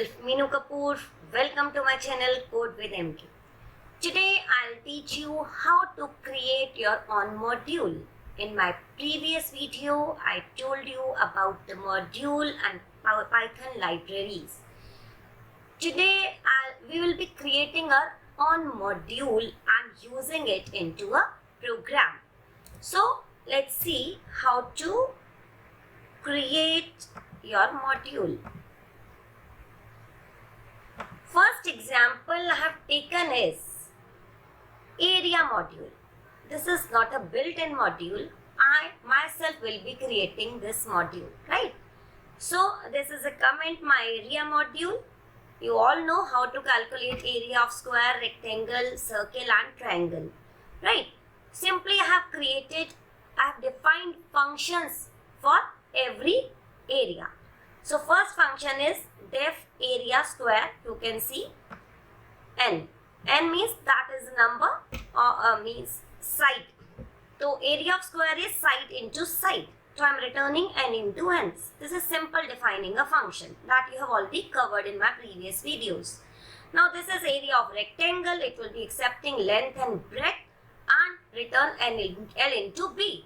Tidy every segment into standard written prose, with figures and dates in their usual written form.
myself Meenu Kapoor. Welcome to my channel Code with MK. Today I'll teach you how to create your own module. In my previous video I told you about the module and Python libraries. Today we will be creating our own module and using it into a program. So let's see how to create your module. First example I have taken is area module. This is not a built-in module. I myself will be creating this module, right? So this is a comment my area module. You all know how to calculate area of square, rectangle, circle and triangle, right? Simply I have defined functions for every area. So first function is def area square. You can see n. N means that is number or means side. So area of square is side into side. So I am returning n into n. This is simple defining a function that you have already covered in my previous videos. Now this is area of rectangle. It will be accepting length and breadth and return L into B.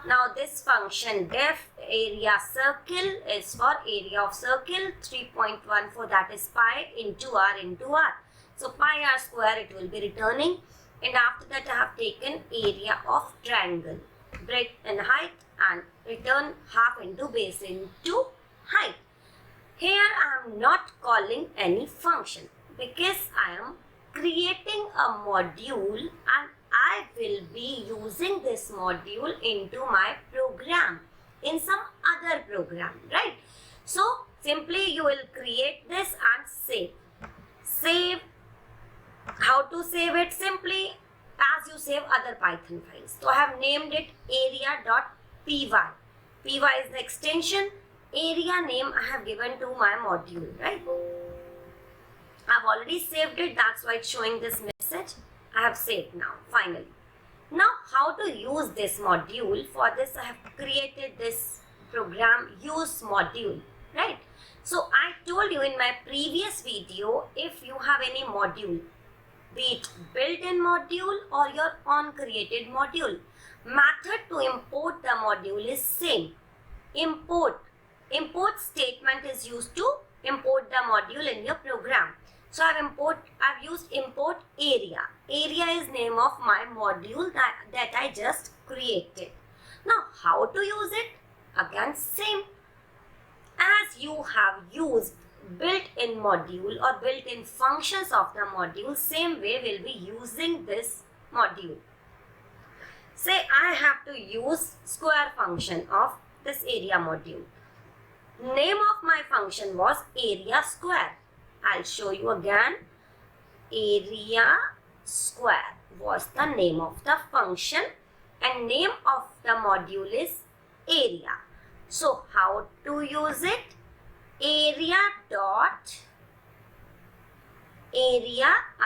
Now this function def area circle is for area of circle 3.14, that is pi into r into r. So pi r square it will be returning, and after that I have taken area of triangle, breadth and height, and return half into base into height. Here I am not calling any function because I am creating a module and I will be using this module into my program in some other program, right? So simply you will create this and save. Save. How to save it? Simply as you save other Python files. So I have named it area.py. Py is the extension. Area name I have given to my module, right? I have already saved it. That's why it's showing this message. I have saved now, finally. Now, how to use this module? For this, I have created this program, use module, right? So, I told you in my previous video, if you have any module, be it built-in module or your own created module, method to import the module is same. Import statement is used to import the module in your program. So I've used import area. Area is name of my module that I just created. Now how to use it? Again same. As you have used built-in module or built-in functions of the module, same way we'll be using this module. Say I have to use square function of this area module. Name of my function was area square. I'll show you again. Area square was the name of the function and name of the module is area. So how to use it? Area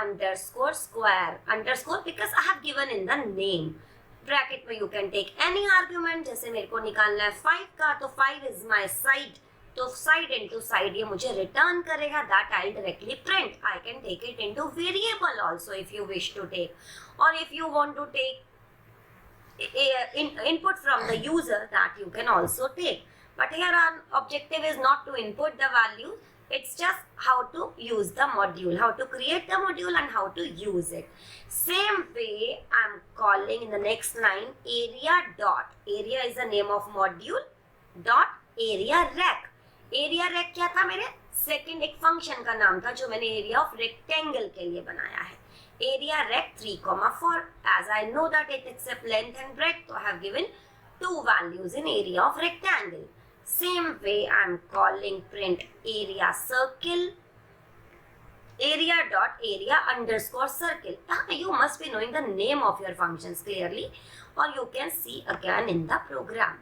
underscore square underscore, because I have given in the name. Bracket में you can take any argument. जैसे मेरे को निकालना है 5 का, तो 5 is my side. तो side into side ये मुझे return करेगा, that I'll directly print. I can take it into variable also if you wish to take, or if you want to take input from the user, that you can also take. But here our objective is not to input the value. It's just how to use the module, how to create the module and how to use it. Same way I'm calling in the next line area dot. Area is the name of module. Dot area rec. Area rec क्या था? मेरे second एक function का नाम था जो मैंने area of rectangle के लिए बनाया है. Area rec 3,4. As I know that it accept length and breadth, तो I have given 2 values in area of rectangle. Same way I am calling print area circle. Area dot area underscore circle. You must be knowing the name of your functions clearly, or you can see again in the program.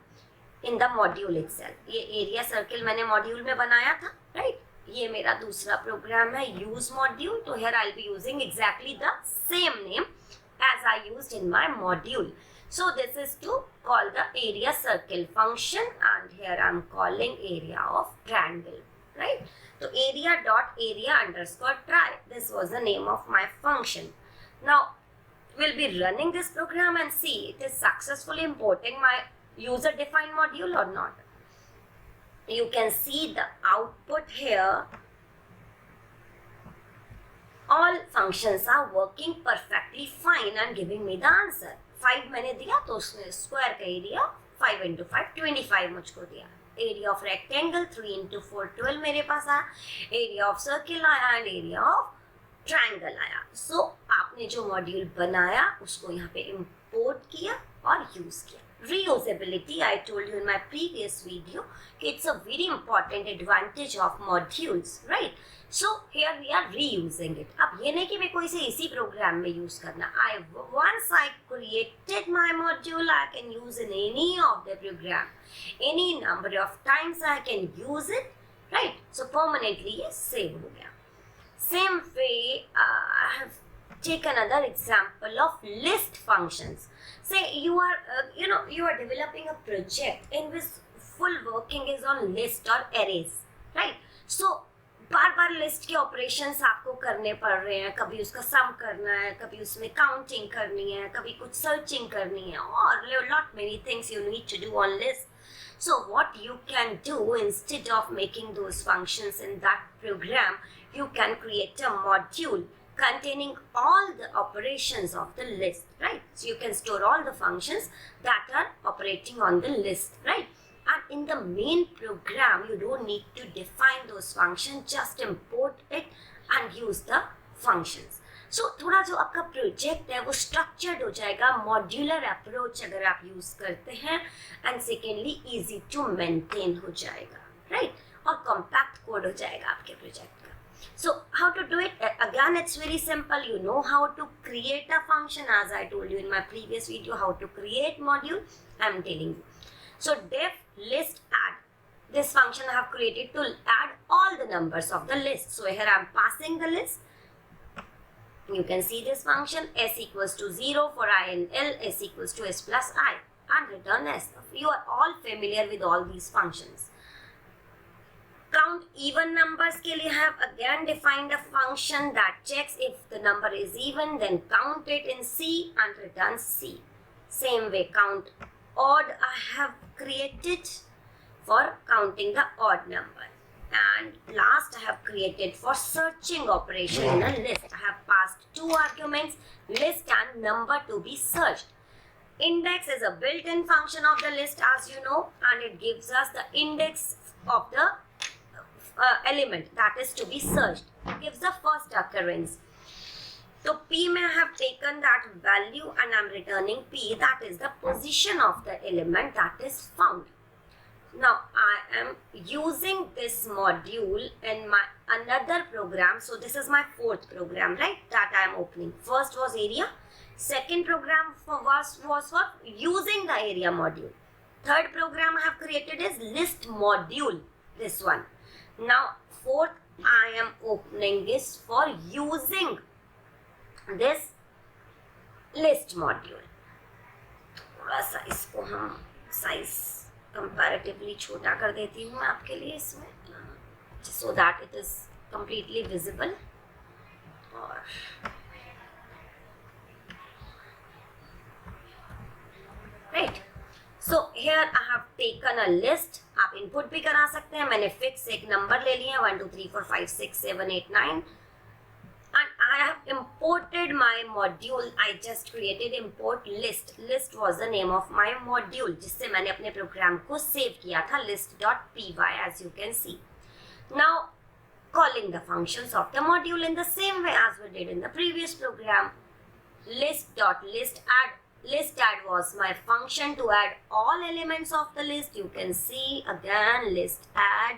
In the module itself. ये area circle मैंने module में बनाया था, right? ये मेरा दूसरा programme है use module. तो here I'll be using exactly the same name as I used in my module. So this is to call the area circle function, and here I'm calling area of triangle. right? So area.area_try, this was the name of my function. Now we'll be running this program and see it is successfully importing my user defined module or not. You can see the output here. All functions are working perfectly fine and giving me the answer. 5 मैंने दिया तो उसने square का area 5 into 5 25 मुझको दिया. Area of rectangle 3 into 4 12 मेरे पास आया. Area of circle आया एंड एरिया ऑफ ट्रायंगल आया. सो आपने जो मॉड्यूल बनाया उसको यहाँ पे इंपोर्ट किया और यूज किया. Reusability, I told you in my previous video, it's a very important advantage of modules, right? So here we are reusing it. अब ये नहीं कि मेरे को इसे इसी प्रोग्राम में यूज करना. Once I created my module, I can use in any of the program. Any number of times I can use it, right? So permanently ये save हो गया. Same way, I have take another example of list functions. Say you are developing a project in which full working is on list or arrays, right? So bar bar list के operations आपको करने पड़ रहे हैं. कभी उसका सम करना है, कभी उसमें काउंटिंग करनी है, कभी कुछ सर्चिंग करनी है, और lot many things you need to do on list. So what you can do, instead of making those functions in that program, you can create a module containing all the operations of the list, right? So you can store all the functions that are operating on the list, right? And in the main program, you don't need to define those functions, just import it and use the functions. So थोड़ा जो आपका project है वो structured हो जाएगा, modular approach अगर आप use करते हैं, and secondly easy to maintain हो जाएगा, राइट? और कॉम्पैक्ट कोड हो जाएगा आपके प्रोजेक्ट का. So how to do it? Again, it's very simple. You know how to create a function, as I told you in my previous video, how to create module. I'm telling you. So def list add. This function I have created to add all the numbers of the list. So here I'm passing the list. You can see this function s equals to 0 for I and L, s equals to s plus I, and return s. You are all familiar with all these functions. Count even numbers के लिए have again defined a function that checks if the number is even, then count it in C and return C. Same way, count odd I have created for counting the odd number. And last I have created for searching operation in a list. I have passed two arguments, list and number, to be searched. Index is a built-in function of the list, as you know, and it gives us the index of the element that is to be searched. It gives the first occurrence. So P may have taken that value and I'm returning P, that is the position of the element that is found. Now I am using this module in my another program. So this is my fourth program, right, that I am opening. First was area. Second program was for using the area module. Third program I have created is list module, this one. Now fourth I am opening is for using this list module. थोड़ा सा इसको हम size comparatively छोटा कर देती हूँ मैं आपके लिए इसमें, so that it is completely visible. और right, so here I have taken a list. आप इनपुट भी करा सकते हैं. मैंने फिक्स एक नंबर ले लिया 1 2 3 4 5 6 7 8 9 and I have imported my module. I just created import list. List was the name of my module जिससे मैंने अपने प्रोग्राम को सेव किया था, list.py, as you can see. Now calling the functions of the module in the same way as we did in the previous program. List.list add. List add was my function to add all elements of the list. You can see again list add.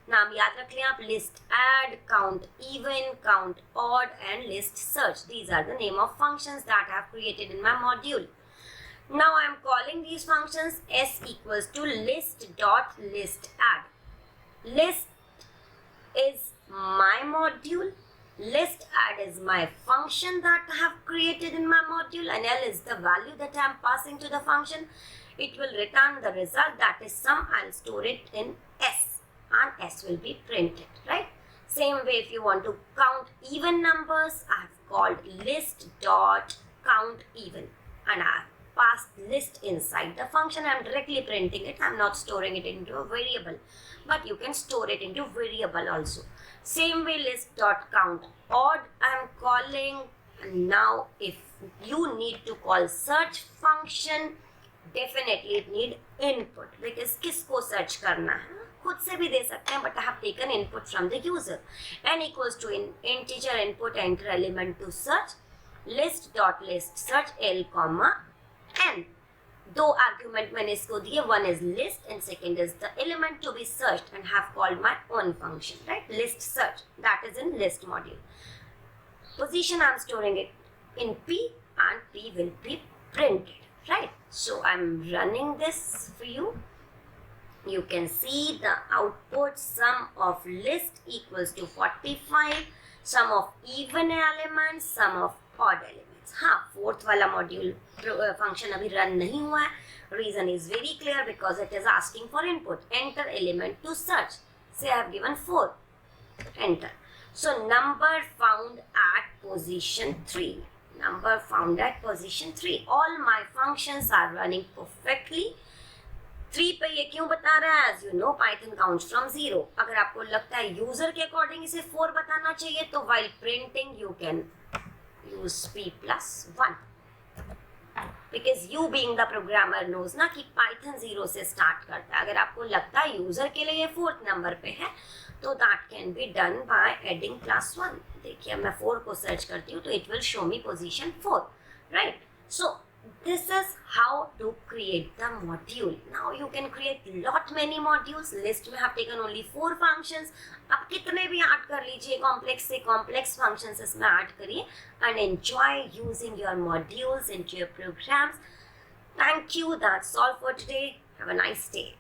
नाम याद रख लें आप, list add, count even, count odd and list search. These are the name of functions that I have created in my module. Now I am calling these functions. S equals to list.list add. List is my module. List add is my function that I have created in my module, and L is the value that I am passing to the function. It will return the result, that is sum. I'll store it in S. and S will be printed, right? Same way, if you want to count even numbers, I have called list dot count even, and I have passed list inside the function. I'm directly printing it. I'm not storing it into a variable, but you can store it into variable also. Same way, list dot count odd I'm calling. Now if you need to call search function, definitely it need input, because किसको search करना है, खुद से भी दे सकते हैं, but I have taken input from the user. N equals to integer input, enter element to search, list dot list search L comma N. दो argument मैंने इसको दिए, one is list and second is the element to be searched, and have called my own function, right? List search, that is in list module. Position, I'm storing it in P, and P will be printed, right? So I'm running this for you. You can see the output, sum of list equals to 45, sum of even elements, sum of odd elements. हाँ, fourth वाला module function अभी run नहीं हुआ है. Reason is very clear, because it is asking for input. Enter element to search. Say I have given 4. Enter. So number found at position 3. Number found at position 3. All my functions are running perfectly. 3 पे ये क्यों बता रहा है? As you know, Python counts from 0. अगर आपको लगता है यूजर के अकॉर्डिंग इसे 4 बताना चाहिए, तो while printing you can use P plus 1. Because you being the programmer knows ना कि Python 0 से start करता है. अगर आपको लगता है यूजर के लिए ये 4th नंबर पे है, तो that can be done by adding plus 1. देखिए मैं 4 को सर्च करती हूँ, तो it will show me position 4, right? So this is how to create the module. Now you can create lot many modules. List में have taken only 4 functions. अब कितने भी ऐड कर लीजिए, complex से complex functions इसमें ऐड करिए, and enjoy using your modules into your programs. Thank you. That's all for today. Have a nice day.